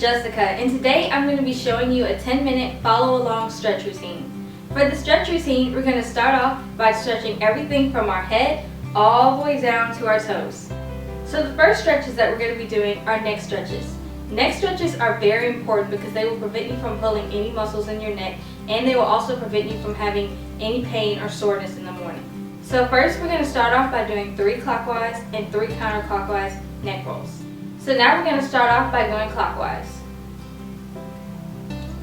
Jessica, and today I'm going to be showing you a 10-minute follow-along stretch routine. For the stretch routine, we're going to start off by stretching everything from our head all the way down to our toes. So the first stretches that we're going to be doing are neck stretches. Neck stretches are very important because they will prevent you from pulling any muscles in your neck, and they will also prevent you from having any pain or soreness in the morning. So first we're going to start off by doing 3 clockwise and 3 counterclockwise neck rolls. So now we're going to start off by going clockwise.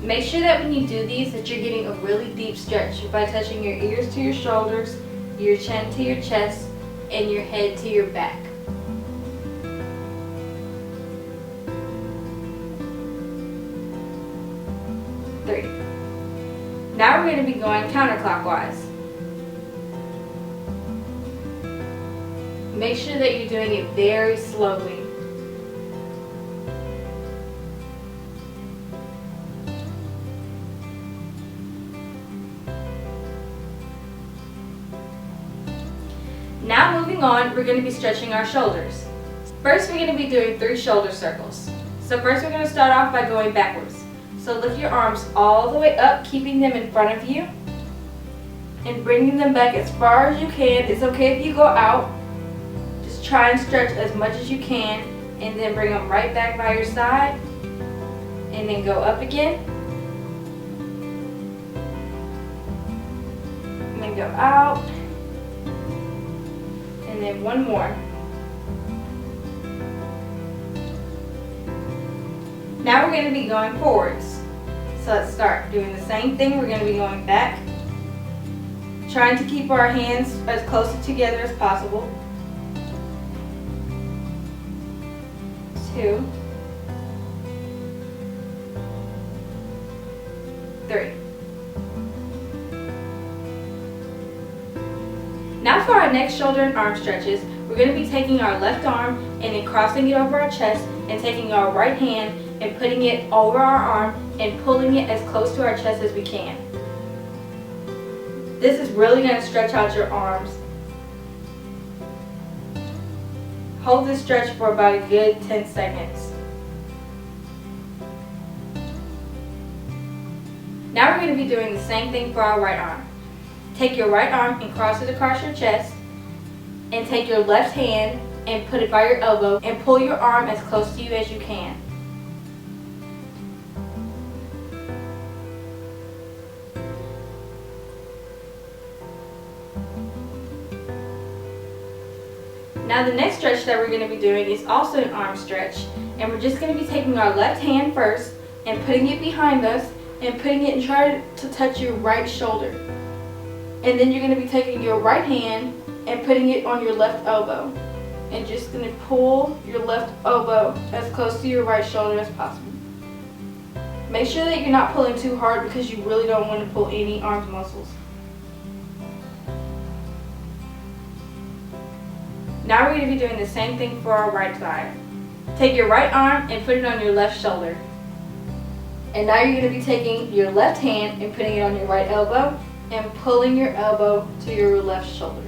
Make sure that when you do these that you're getting a really deep stretch by touching your ears to your shoulders, your chin to your chest, and your head to your back. Three. Now we're going to be going counterclockwise. Make sure that you're doing it very slowly. Now moving on, we're going to be stretching our shoulders. First we're going to be doing 3 shoulder circles. So first we're going to start off by going backwards. So lift your arms all the way up, keeping them in front of you, and bringing them back as far as you can. It's okay if you go out. Just try and stretch as much as you can, and then bring them right back by your side, and then go up again, and then go out, and then one more. Now we're going to be going forwards. So let's start doing the same thing. We're going to be going back, trying to keep our hands as close together as possible. 2, 3. Now for our neck, shoulder, and arm stretches, we're going to be taking our left arm and then crossing it over our chest, and taking our right hand and putting it over our arm and pulling it as close to our chest as we can. This is really going to stretch out your arms. Hold this stretch for about a good 10 seconds. Now we're going to be doing the same thing for our right arm. Take your right arm and cross it across your chest, and take your left hand and put it by your elbow and pull your arm as close to you as you can. Now the next stretch that we're going to be doing is also an arm stretch, and we're just going to be taking our left hand first and putting it behind us and putting it and trying to touch your right shoulder. And then you're going to be taking your right hand and putting it on your left elbow, and just going to pull your left elbow as close to your right shoulder as possible. Make sure that you're not pulling too hard because you really don't want to pull any arm muscles. Now we're going to be doing the same thing for our right side. Take your right arm and put it on your left shoulder. And now you're going to be taking your left hand and putting it on your right elbow and pulling your elbow to your left shoulder.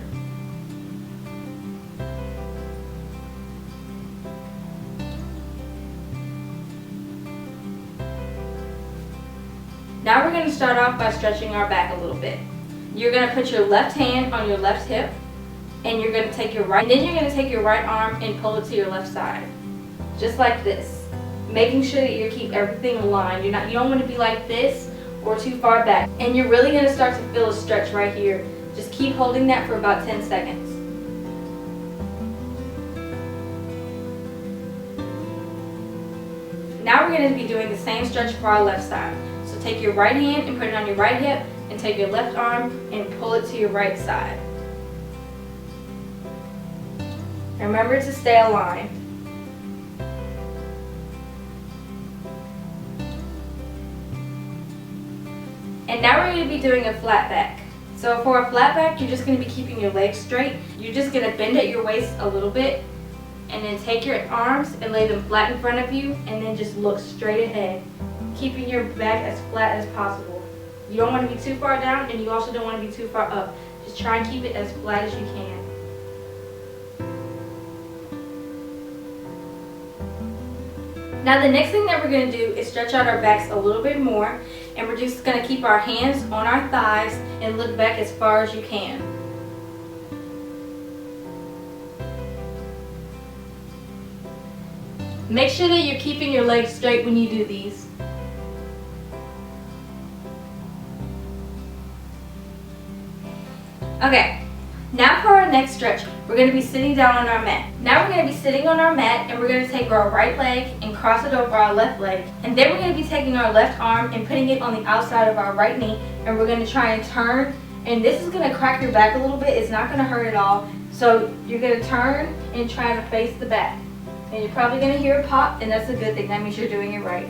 Now we're going to start off by stretching our back a little bit. You're going to put your left hand on your left hip, and you're going to take your right, and then you're going to take your right arm and pull it to your left side, just like this, making sure that you keep everything aligned. You don't want to be like this or too far back, and you're really going to start to feel a stretch right here. Just keep holding that for about 10 seconds. Now we're going to be doing the same stretch for our left side. So take your right hand and put it on your right hip, and take your left arm and pull it to your right side. Remember to stay aligned. And now we're going to be doing a flat back. So for a flat back, you're just going to be keeping your legs straight. You're just going to bend at your waist a little bit, and then take your arms and lay them flat in front of you, and then just look straight ahead, keeping your back as flat as possible. You don't want to be too far down, and you also don't want to be too far up. Just try and keep it as flat as you can. Now the next thing that we're going to do is stretch out our backs a little bit more, and we're just going to keep our hands on our thighs and look back as far as you can. Make sure that you're keeping your legs straight when you do these. Okay, now for our next stretch, we're going to be sitting down on our mat. Now we're going to be sitting on our mat, and we're going to take our right leg and cross it over our left leg. And then we're going to be taking our left arm and putting it on the outside of our right knee, and we're going to try and turn. And this is going to crack your back a little bit. It's not going to hurt at all. So you're going to turn and try to face the back. And you're probably going to hear a pop, and that's a good thing. That means you're doing it right.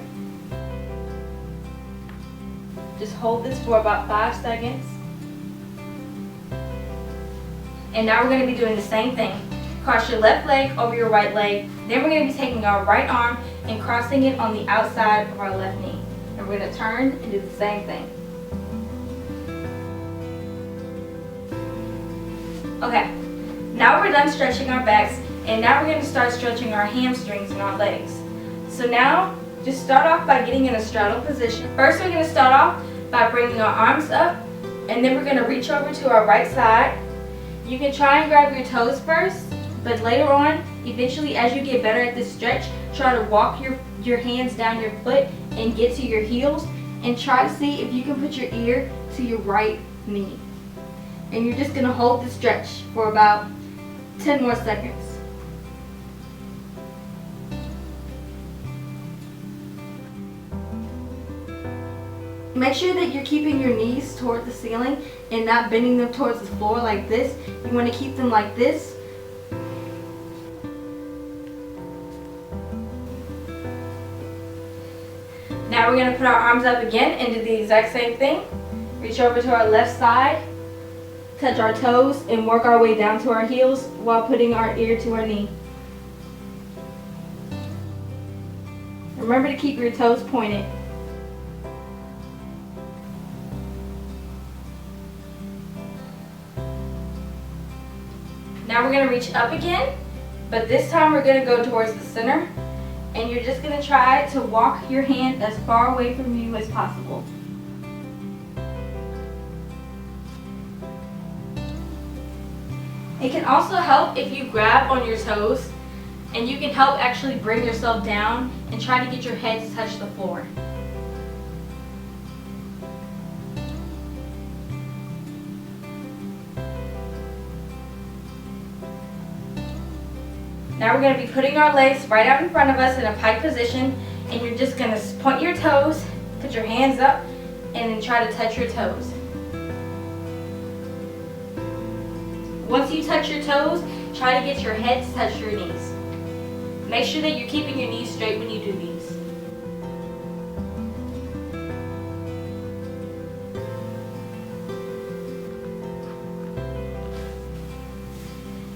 Just hold this for about 5 seconds. And now we're going to be doing the same thing. Cross your left leg over your right leg. Then we're going to be taking our right arm and crossing it on the outside of our left knee. And we're going to turn and do the same thing. Okay, now we're done stretching our backs, and now we're going to start stretching our hamstrings and our legs. So now, just start off by getting in a straddle position. First, we're going to start off by bringing our arms up, and then we're going to reach over to our right side. You can try and grab your toes first, but later on, eventually as you get better at this stretch, try to walk your hands down your foot and get to your heels, and try to see if you can put your ear to your right knee. And you're just going to hold the stretch for about 10 more seconds. Make sure that you're keeping your knees toward the ceiling and not bending them towards the floor like this. You want to keep them like this. Now we're going to put our arms up again and do the exact same thing. Reach over to our left side, touch our toes, and work our way down to our heels while putting our ear to our knee. Remember to keep your toes pointed. Now we're going to reach up again, but this time we're going to go towards the center, and you're just going to try to walk your hand as far away from you as possible. It can also help if you grab on your toes, and you can help actually bring yourself down and try to get your head to touch the floor. Now we're going to be putting our legs right out in front of us in a pike position, and you're just going to point your toes, put your hands up, and then try to touch your toes. Once you touch your toes, try to get your head to touch your knees. Make sure that you're keeping your knees straight when you do these.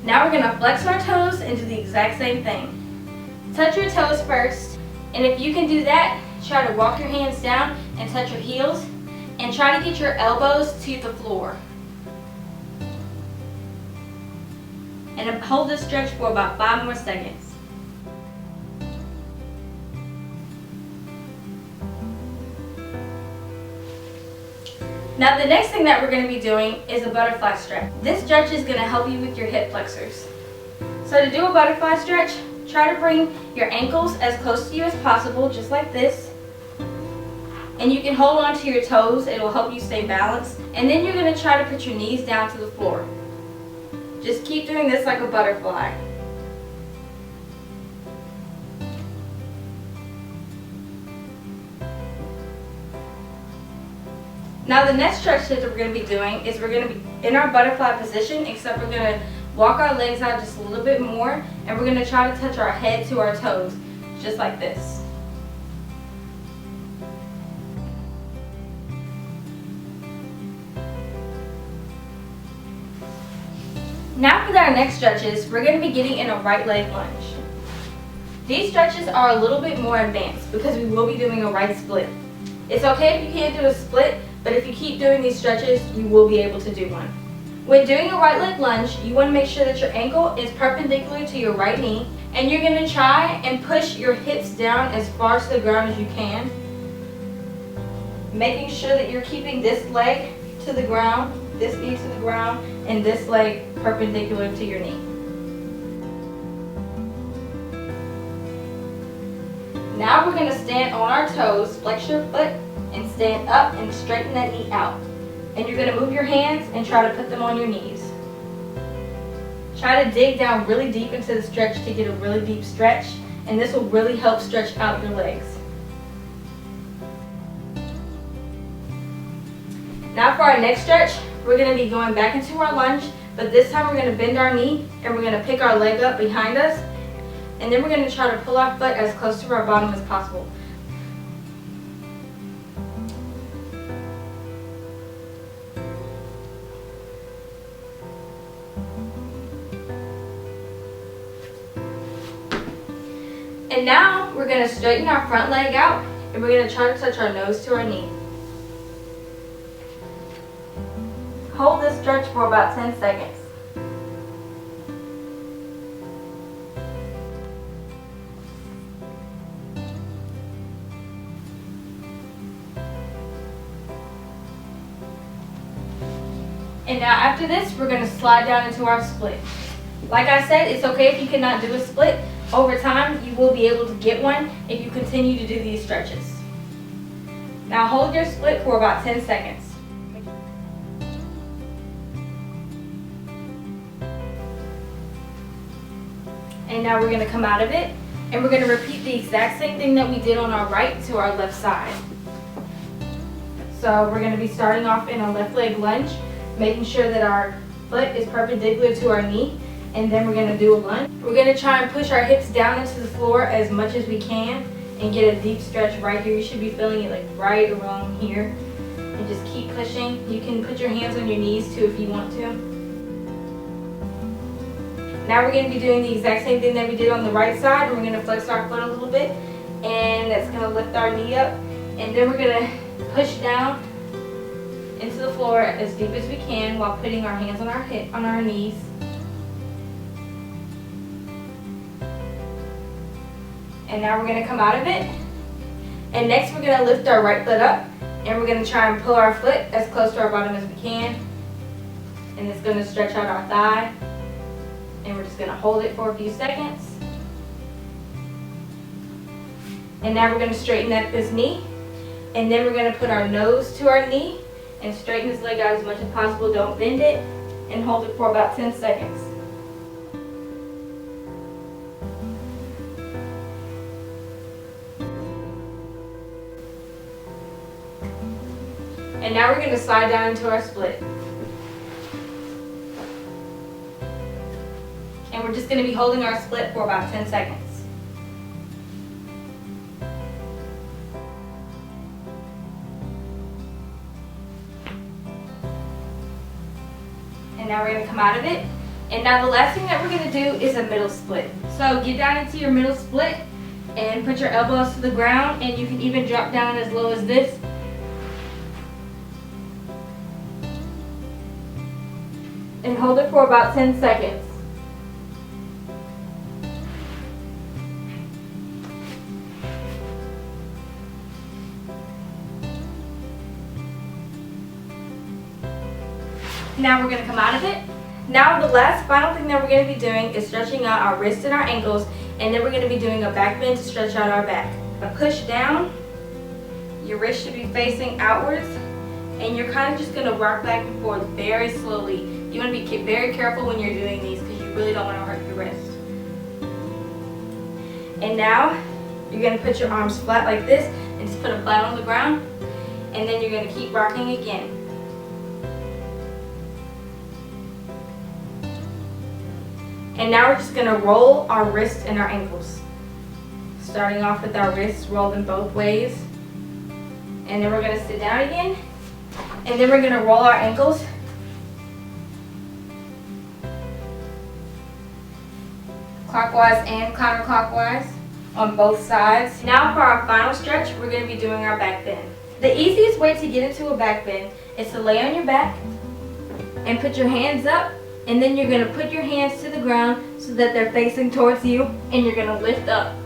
Now we're going to flex our toes and do the exact same thing. Touch your toes first, and if you can do that, try to walk your hands down and touch your heels, and try to get your elbows to the floor. And hold this stretch for about 5 more seconds. Now the next thing that we're going to be doing is a butterfly stretch. This stretch is going to help you with your hip flexors. So to do a butterfly stretch, try to bring your ankles as close to you as possible, just like this. And you can hold on to your toes, it will help you stay balanced. And then you're going to try to put your knees down to the floor. Just keep doing this like a butterfly. Now the next stretch that we're going to be doing is we're going to be in our butterfly position, except we're going to walk our legs out just a little bit more, and we're going to try to touch our head to our toes, just like this. Now for our next stretches, we're going to be getting in a right leg lunge. These stretches are a little bit more advanced because we will be doing a right split. It's okay if you can't do a split, but if you keep doing these stretches, you will be able to do one. When doing a right leg lunge, you want to make sure that your ankle is perpendicular to your right knee, And you're going to try and push your hips down as far to the ground as you can, making sure that you're keeping this leg to the ground, this knee to the ground, and this leg perpendicular to your knee. Now we're going to stand on our toes, flex your foot, and stand up and straighten that knee out. And you're going to move your hands and try to put them on your knees. Try to dig down really deep into the stretch to get a really deep stretch, and this will really help stretch out your legs. Now for our next stretch, we're going to be going back into our lunge, but this time we're going to bend our knee and we're going to pick our leg up behind us, and then we're going to try to pull our foot as close to our bottom as possible. And now we're going to straighten our front leg out and we're going to try to touch our nose to our knee. Hold this stretch for about 10 seconds. And now after this, we're going to slide down into our split. Like I said, it's okay if you cannot do a split. Over time, you will be able to get one if you continue to do these stretches. Now hold your split for about 10 seconds. And now we're going to come out of it, and we're going to repeat the exact same thing that we did on our right to our left side. So we're going to be starting off in a left leg lunge, making sure that our foot is perpendicular to our knee, and then we're going to do a lunge. We're going to try and push our hips down into the floor as much as we can and get a deep stretch right here. You should be feeling it like right around here, and just keep pushing. You can put your hands on your knees too if you want to. Now we're going to be doing the exact same thing that we did on the right side. We're going to flex our foot a little bit, and that's going to lift our knee up, and then we're going to push down into the floor as deep as we can while putting our hands on our knees. And now we're going to come out of it. And next we're going to lift our right foot up, and we're going to try and pull our foot as close to our bottom as we can. And it's going to stretch out our thigh. And we're just going to hold it for a few seconds. And now we're going to straighten up this knee. And then we're going to put our nose to our knee and straighten this leg out as much as possible. Don't bend it, and hold it for about 10 seconds. And now we're going to slide down into our split. And we're just going to be holding our split for about 10 seconds. And now we're going to come out of it. And now the last thing that we're going to do is a middle split. So get down into your middle split and put your elbows to the ground, and you can even drop down as low as this. And hold it for about 10 seconds. Now we're going to come out of it. Now the last final thing that we're going to be doing is stretching out our wrists and our ankles, and then we're going to be doing a back bend to stretch out our back. A push down, your wrist should be facing outwards, and you're kind of just going to rock back and forth very slowly. You want to be very careful when you're doing these because you really don't want to hurt your wrist. And now you're going to put your arms flat like this and just put them flat on the ground, and then you're going to keep rocking again. And now we're just going to roll our wrists and our ankles. Starting off with our wrists, roll them both ways. And then we're going to sit down again. And then we're going to roll our ankles. Clockwise and counterclockwise on both sides. Now for our final stretch, we're going to be doing our back bend. The easiest way to get into a back bend is to lay on your back and put your hands up And then you're going to put your hands to the ground so that they're facing towards you, and you're going to lift up.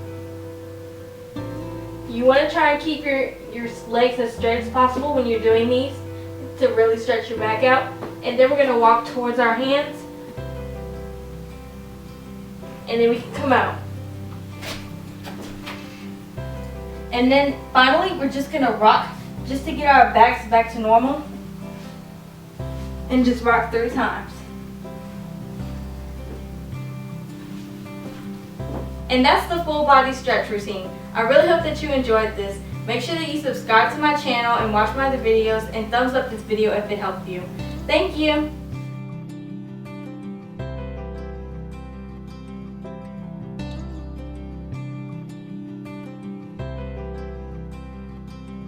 You want to try and keep your legs as straight as possible when you're doing these to really stretch your back out. And then we're going to walk towards our hands, and then we can come out. And then finally, we're just going to rock just to get our backs back to normal. And just rock 3 times. And that's the full body stretch routine. I really hope that you enjoyed this. Make sure that you subscribe to my channel and watch my other videos, and thumbs up this video if it helped you. Thank you.